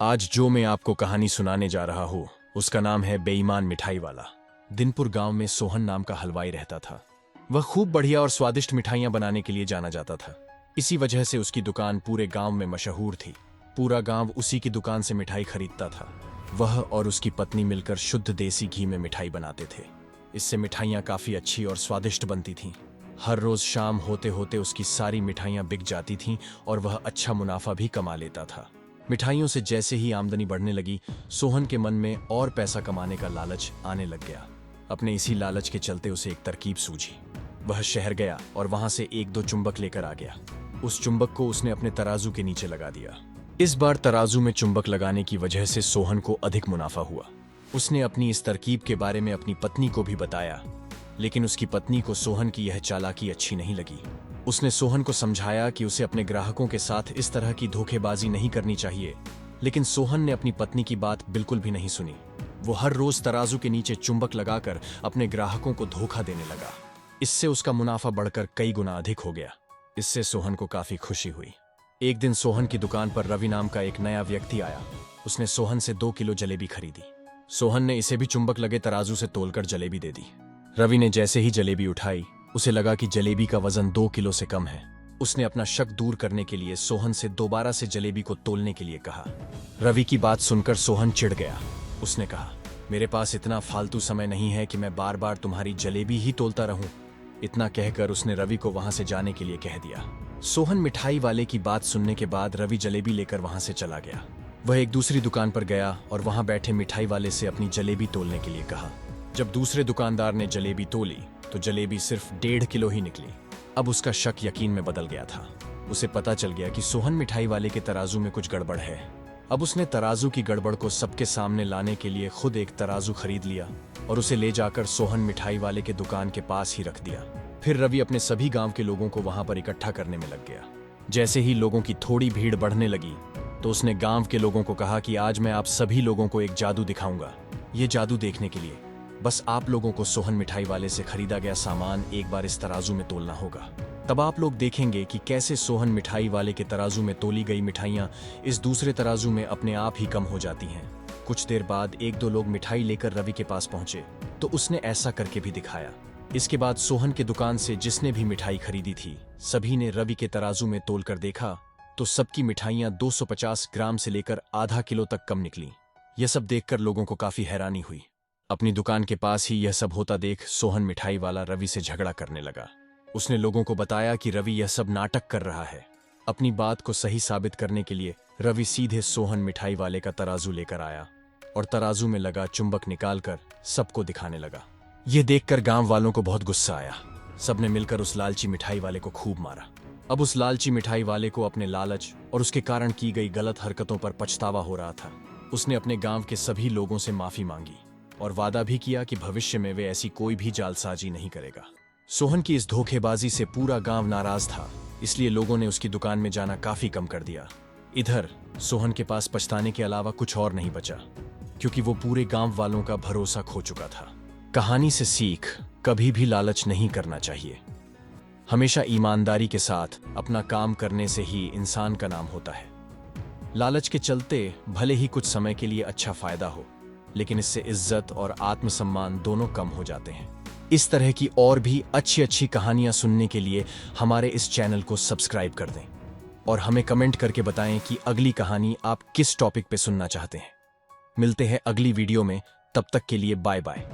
आज जो मैं आपको कहानी सुनाने जा रहा हूँ उसका नाम है बेईमान मिठाई वाला। दिनपुर गांव में सोहन नाम का हलवाई रहता था। वह खूब बढ़िया और स्वादिष्ट मिठाइयां बनाने के लिए जाना जाता था। इसी वजह से उसकी दुकान पूरे गांव में मशहूर थी। पूरा गांव उसी की दुकान से मिठाई खरीदता था। वह और उसकी पत्नी मिलकर शुद्ध देसी घी में मिठाई बनाते थे। इससे मिठाइयां काफी अच्छी और स्वादिष्ट बनती थीं। हर रोज शाम होते होते उसकी सारी मिठाइयां बिक जाती थीं और वह अच्छा मुनाफा भी कमा लेता था। मिठाइयों से जैसे ही आमदनी बढ़ने लगी, सोहन के मन में और पैसा कमाने का लालच आने लग गया। अपने इसी लालच के चलते उसे एक तरकीब सूझी। वह शहर गया और वहां से एक दो चुंबक लेकर आ गया। उस चुंबक को उसने अपने तराजू के नीचे लगा दिया। इस बार तराजू में चुंबक लगाने की वजह से सोहन को अधिक मुनाफा हुआ। उसने अपनी इस तरकीब के बारे में अपनी पत्नी को भी बताया, लेकिन उसकी पत्नी को सोहन की यह चालाकी अच्छी नहीं लगी। उसने सोहन को समझाया कि उसे अपने ग्राहकों के साथ इस तरह की धोखेबाजी नहीं करनी चाहिए, लेकिन सोहन ने अपनी पत्नी की बात बिल्कुल भी नहीं सुनी। वो हर रोज तराजू के नीचे चुंबक लगाकर अपने ग्राहकों को धोखा देने लगा। इससे उसका मुनाफा बढ़कर कई गुना अधिक हो गया। इससे सोहन को काफी खुशी हुई। एक दिन सोहन की दुकान पर रवि नाम का एक नया व्यक्ति आया। उसने सोहन से 2 किलो जलेबी खरीदी। सोहन ने इसे भी चुंबक लगे तराजू से तोलकर जलेबी दे दी। रवि ने जैसे ही जलेबी उठाई, उसे लगा कि जलेबी का वजन 2 किलो से कम है। उसने अपना शक दूर करने के लिए सोहन से दोबारा से जलेबी को तोलने के लिए कहा। रवि की बात सुनकर सोहन चिढ़ गया। उसने कहा, मेरे पास इतना फालतू समय नहीं है कि मैं बार बार तुम्हारी जलेबी ही तोलता रहूं। इतना कहकर उसने रवि को वहां से जाने के लिए कह दिया। सोहन मिठाई वाले की बात सुनने के बाद रवि जलेबी लेकर वहां से चला गया। वह एक दूसरी दुकान पर गया और वहां बैठे मिठाई वाले से अपनी जलेबी तोलने के लिए कहा। जब दूसरे दुकानदार ने जलेबी तोली तो जलेबी सिर्फ 1.5 किलो ही निकली। अब उसका शक यकीन में बदल गया था। उसे पता चल गया कि सोहन मिठाई वाले के तराजू में कुछ गड़बड़ है। अब उसने तराजू की गड़बड़ को सबके सामने लाने के लिए खुद एक तराजू खरीद लिया और उसे ले जाकर सोहन मिठाई वाले के दुकान के पास ही रख दिया। फिर रवि अपने सभी गांव के लोगों को वहां पर इकट्ठा करने में लग गया। जैसे ही लोगों की थोड़ी भीड़ बढ़ने लगी तो उसने गांव के लोगों को कहा कि आज मैं आप सभी लोगों को एक जादू दिखाऊंगा। ये जादू देखने के लिए बस आप लोगों को सोहन मिठाई वाले से खरीदा गया सामान एक बार इस तराजू में तोलना होगा। तब आप लोग देखेंगे कि कैसे सोहन मिठाई वाले के तराजू में तोली गई मिठाइयां इस दूसरे तराजू में अपने आप ही कम हो जाती हैं। कुछ देर बाद 1-2 लोग मिठाई लेकर रवि के पास पहुंचे तो उसने ऐसा करके भी दिखाया। इसके बाद सोहन की दुकान से जिसने भी मिठाई खरीदी थी, सभी ने रवि के तराजू में तोलकर देखा तो सबकी मिठाइयां 250 ग्राम से लेकर आधा किलो तक कम निकली। यह सब देखकर लोगों को काफी हैरानी हुई। अपनी दुकान के पास ही यह सब होता देख सोहन मिठाई वाला रवि से झगड़ा करने लगा। उसने लोगों को बताया कि रवि यह सब नाटक कर रहा है। अपनी बात को सही साबित करने के लिए रवि सीधे सोहन मिठाई वाले का तराजू लेकर आया और तराजू में लगा चुंबक निकालकर सबको दिखाने लगा। यह देखकर गांव वालों को बहुत गुस्सा आया। सबने मिलकर उस लालची मिठाई वाले को खूब मारा। अब उस लालची मिठाई वाले को अपने लालच और उसके कारण की गई गलत हरकतों पर पछतावा हो रहा था। उसने अपने गांव के सभी लोगों से माफी मांगी और वादा भी किया कि भविष्य में वे ऐसी कोई भी जालसाजी नहीं करेगा। सोहन की इस धोखेबाजी से पूरा गांव नाराज था, इसलिए लोगों ने उसकी दुकान में जाना काफी कम कर दिया। इधर सोहन के पास पछताने के अलावा कुछ और नहीं बचा, क्योंकि वो पूरे गांव वालों का भरोसा खो चुका था। कहानी से सीख, कभी भी लालच नहीं करना चाहिए। हमेशा ईमानदारी के साथ अपना काम करने से ही इंसान का नाम होता है। लालच के चलते भले ही कुछ समय के लिए अच्छा फायदा हो, लेकिन इससे इज्जत और आत्मसम्मान दोनों कम हो जाते हैं। इस तरह की और भी अच्छी अच्छी कहानियां सुनने के लिए हमारे इस चैनल को सब्सक्राइब कर दें और हमें कमेंट करके बताएं कि अगली कहानी आप किस टॉपिक पे सुनना चाहते हैं। मिलते हैं अगली वीडियो में, तब तक के लिए बाय बाय।